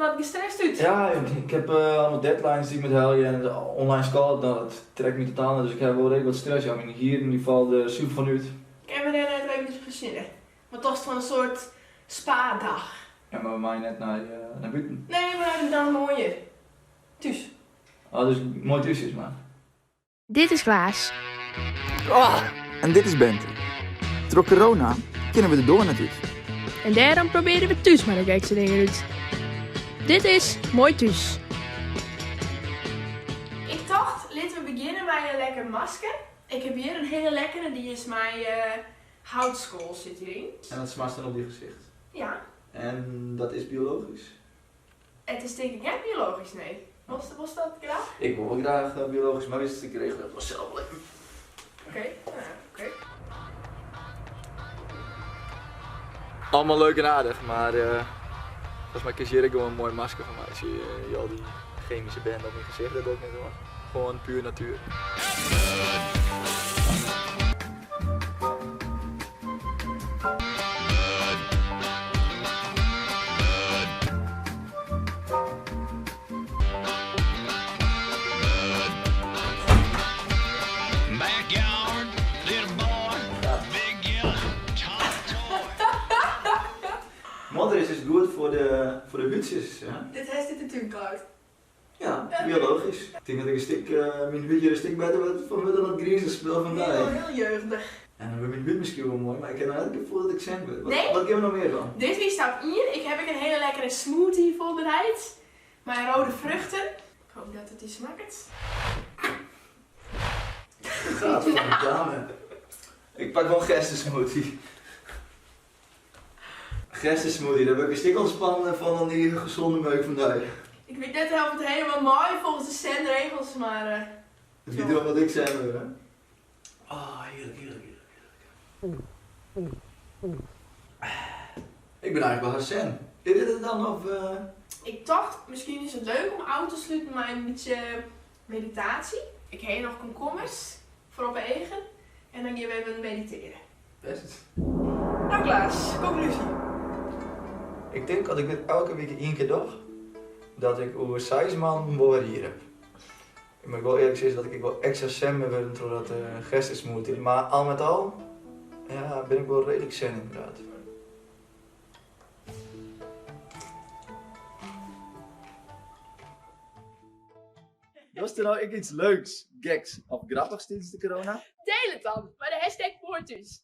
wat gestrest uit. Ja, ik heb allemaal deadlines die ik moet halen en de online school, dat trekt me totaal niet, dus ik heb wel redelijk wat stress. Ja, hier in ieder geval de super van uit. Ik heb me daar net even niet verzinnen. Maar toch is het van een soort spa-dag. Ja, maar bij mij net naar buiten. Nee, maar dat is dan mooier. Thuis. Ah, dus mooi tussen is maar. Dit is Klaas. En dit is Bente. Door corona kunnen we de door natuurlijk. En daarom proberen we thuis maar de gekste dingen uit. Dit is Mooi Thuis. Ik dacht, laten we beginnen met een lekker masker. Ik heb hier een hele lekkere, die is mijn houtskool zit hierin. En dat smast dan op je gezicht. Ja, En dat is biologisch. het is denk ik net biologisch, nee. Was dat graag? Ik wil wel graag biologisch, maar wist ik regel het wel zelf leven. Oké. Allemaal leuk en aardig, maar volgens mij kies je gewoon een mooi masker van mij. Als je al die chemische band op je gezicht, dat ook niet hoor. Gewoon puur natuur. Backyard, little boy, big yellow top toy. Modder is dus goed voor de huidjes, hè? Dit heeft dit natuurlijk uit. Ja, biologisch. Ik denk dat ik een stuk, mijn huidje een stuk beter wordt van dat het griezen speel van mij. Heel jeugdig. En dan hebben mijn huid misschien wel mooi, maar ik heb nou net het gevoel dat ik zen ben. Nee? Wat hebben we nog meer dan? Dit wie staat hier. Ik heb een hele lekkere smoothie voorbereid. Mijn rode vruchten. Ik hoop dat het die smaakt. Gadverdamme. Ik pak wel gerstensmoothie. Gerstensmoothie, daar heb ik een stuk ontspannen van dan die gezonde meuk vandaag. Ik weet net of het helemaal mooi volgens de zendregels, maar... Het is niet wat ik zei, hè? Ah, heerlijk, heerlijk, heerlijk. Ik ben eigenlijk wel Hassan. Is dit het dan of... Ik dacht, misschien is het leuk om uit te sluiten met een beetje meditatie. Ik heb nog komkommers voor op eigen. En dan gaan we even mediteren. Best. Nou Klaas, conclusie. Ik denk dat ik dit elke week één keer doe, dat ik over 6 maanden wel weer hier heb. Ik moet wel eerlijk zeggen dat ik wel extra zen ben willen door dat gerstensmoothie. Maar al met al, ja, ben ik wel redelijk zen inderdaad. Was er nou iets leuks, geks of grappigs tijdens de corona? Deel het dan, bij de hashtag Mooi Thuis.